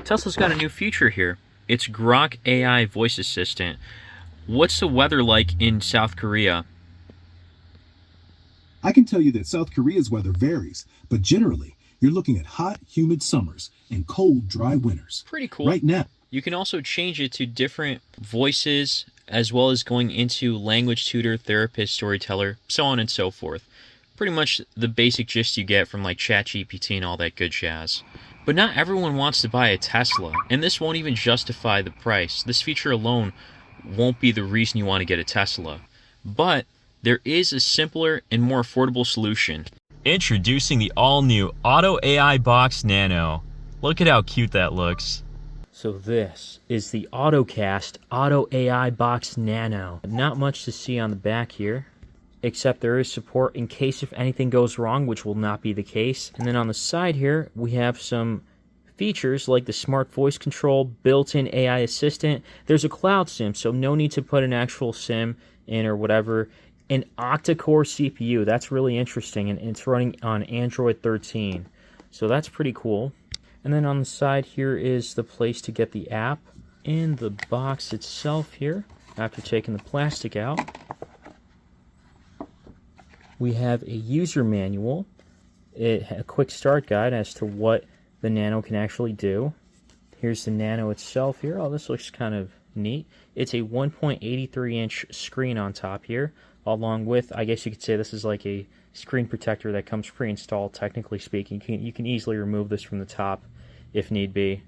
Tesla's got a new feature here. It's Grok AI voice assistant. What's the weather like in South Korea? I can tell you that South Korea's weather varies, but generally, you're looking at hot, humid summers and cold, dry winters. Pretty cool. Right now, you can also change it to different voices, as well as going into language tutor, therapist, storyteller, so on and so forth. Pretty much the basic gist you get from like ChatGPT and all that good jazz. But not everyone wants to buy a Tesla, and this won't even justify the price. This feature alone won't be the reason you want to get a Tesla. But there is a simpler and more affordable solution. Introducing the all-new Ottoaibox Nano. Look at how cute that looks. So this is the Ottocast Ottoaibox Nano. Not much to see on the back here, except there is support in case if anything goes wrong, which will not be the case. And then on the side here, we have some features like the smart voice control, built-in AI assistant. There's a cloud SIM, so no need to put an actual SIM in or whatever. An octa-core CPU, that's really interesting, and it's running on Android 13. So that's pretty cool. And then on the side here is the place to get the app. In the box itself here, after taking the plastic out, we have a user manual, a quick start guide as to what the Nano can actually do. Here's the Nano itself here. Oh, this looks kind of neat. It's a 1.83-inch screen on top here, along with, I guess you could say this is like a screen protector that comes pre-installed, technically speaking. You can easily remove this from the top if need be.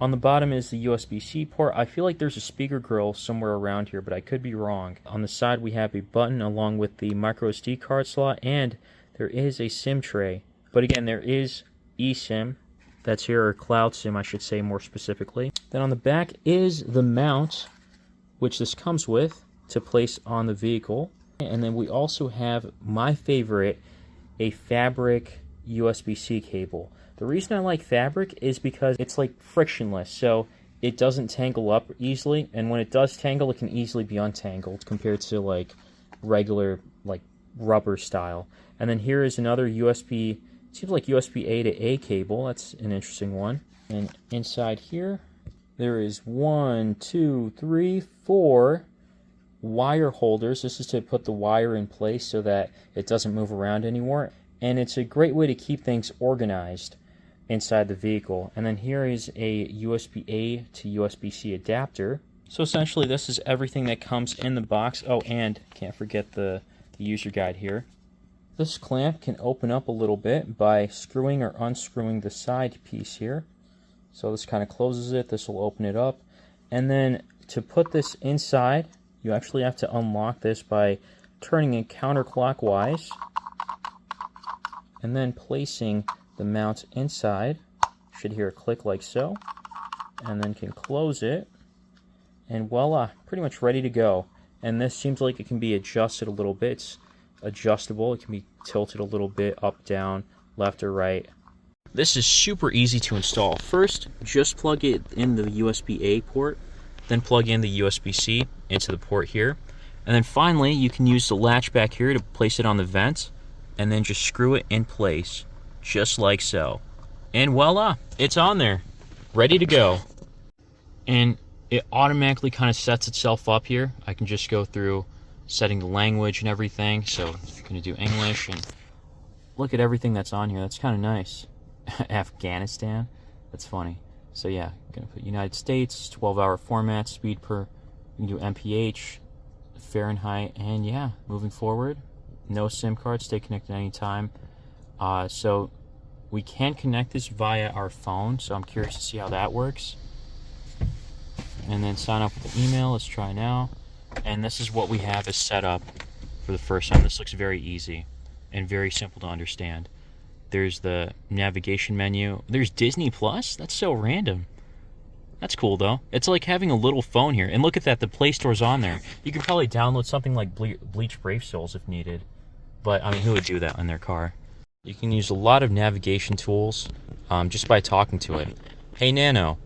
On the bottom is the USB-C port. I feel like there's a speaker grill somewhere around here, but I could be wrong. On the side we have a button along with the microSD card slot, and there is a SIM tray. But again, there is eSIM. That's here, or Cloud SIM, I should say more specifically. Then on the back is the mount, which this comes with, to place on the vehicle. And then we also have my favorite, a fabric USB-C cable. The reason I like fabric is because it's like frictionless, so it doesn't tangle up easily, and when it does tangle, it can easily be untangled compared to like regular like rubber style. And then here is another USB, seems like USB A to A cable. That's an interesting one. And inside here, there is 1, 2, 3, 4 wire holders. This is to put the wire in place so that it doesn't move around anymore. And it's a great way to keep things organized inside the vehicle. And then here is a USB A to USB-C adapter. So essentially this is everything that comes in the box. Oh, and can't forget the user guide here. This clamp can open up a little bit by screwing or unscrewing the side piece here. So this kind of closes it, this will open it up. And then to put this inside, you actually have to unlock this by turning it counterclockwise and then placing the mount inside. You should hear a click like so, and then can close it, and voila, pretty much ready to go. And this seems like it can be adjusted a little bit. It's adjustable, it can be tilted a little bit up, down, left or right. This is super easy to install. First, just plug it in the USB-A port, then plug in the USB-C into the port here, and then finally you can use the latch back here to place it on the vent, and then just screw it in place, just like so. And voila, it's on there, ready to go. And it automatically kind of sets itself up here. I can just go through setting the language and everything. So I'm gonna do English, and look at everything that's on here. That's kind of nice. Afghanistan, that's funny. So yeah, I'm gonna put United States, 12-hour format, speed per, you can do MPH, Fahrenheit, and yeah, moving forward. No SIM card, stay connected anytime. So we can connect this via our phone, so I'm curious to see how that works. And then sign up with the email. Let's try now. And this is what we have as set up for the first time. This looks very easy and very simple to understand. There's the navigation menu. There's Disney Plus? That's so random. That's cool though. It's like having a little phone here. And look at that, the Play Store's on there. You could probably download something like Bleach Brave Souls if needed. But I mean, who would do that in their car? You can use a lot of navigation tools just by talking to it. Hey Nano,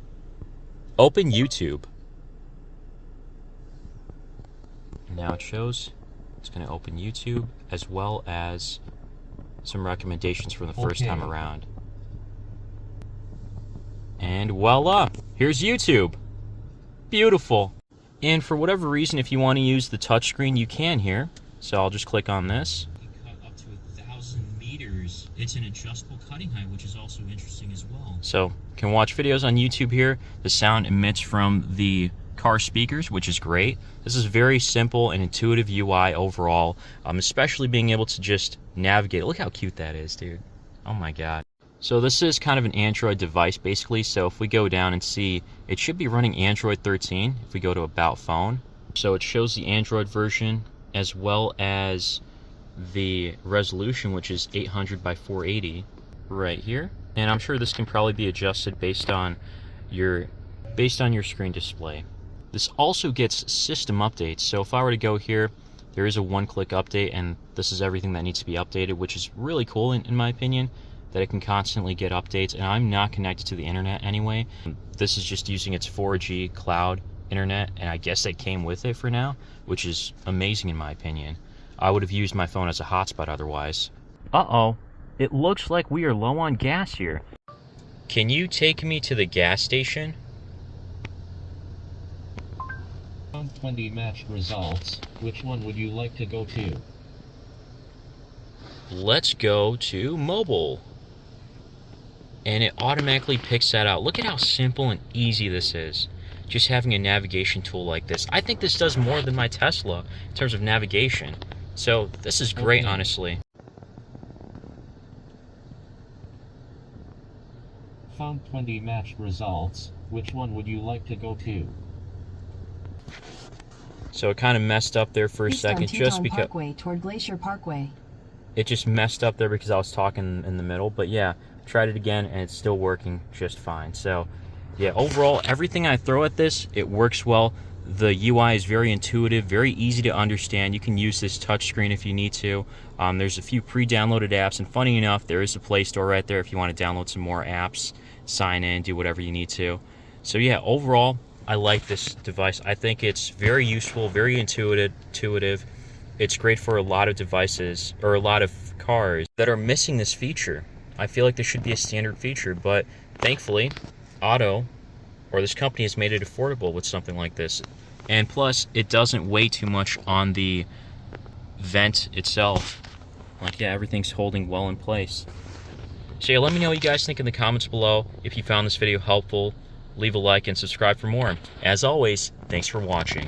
open YouTube. Now it shows it's going to open YouTube as well as some recommendations from the first time around. And voila, here's YouTube. Beautiful. And for whatever reason, if you want to use the touchscreen, you can here. So I'll just click on this. You can cut up to 1,000 meters. It's an adjustable cutting height, which is also interesting as well. So you can watch videos on YouTube here. The sound emits from the car speakers, which is great. This is very simple and intuitive UI overall, especially being able to just navigate. Look how cute that is, dude. Oh my God. So this is kind of an Android device basically. So if we go down and see, it should be running Android 13 if we go to About Phone. So it shows the Android version as well as the resolution, which is 800 by 480 right here. And I'm sure this can probably be adjusted based on your screen display. This also gets system updates. So if I were to go here, there is a one-click update, and this is everything that needs to be updated, which is really cool in my opinion, that it can constantly get updates. And I'm not connected to the internet anyway. This is just using its 4G cloud internet, and I guess it came with it for now, which is amazing in my opinion. I would have used my phone as a hotspot otherwise. Uh-oh, it looks like we are low on gas here. Can you take me to the gas station? 20 matched results. Which one would you like to go to? Let's go to mobile. And it automatically picks that out. Look at how simple and easy this is. Just having a navigation tool like this. I think this does more than my Tesla in terms of navigation. So this is great, honestly. Found 20 matched results. Which one would you like to go to? So it kind of messed up there for a second, just because Parkway toward Glacier Parkway. It just messed up there because I was talking in the middle. But yeah, tried it again and it's still working just fine. So yeah, overall, everything I throw at this, it works well. The UI is very intuitive, very easy to understand. You can use this touchscreen if you need to. There's a few pre-downloaded apps, and funny enough, there is a Play Store right there if you want to download some more apps, sign in, do whatever you need to. So yeah, overall, I like this device. I think it's very useful, very intuitive. It's great for a lot of devices, or a lot of cars that are missing this feature. I feel like this should be a standard feature, but thankfully, this company has made it affordable with something like this. And plus, it doesn't weigh too much on the vent itself. Like, yeah, everything's holding well in place. So yeah, let me know what you guys think in the comments below. If you found this video helpful, leave a like and subscribe for more. As always, thanks for watching.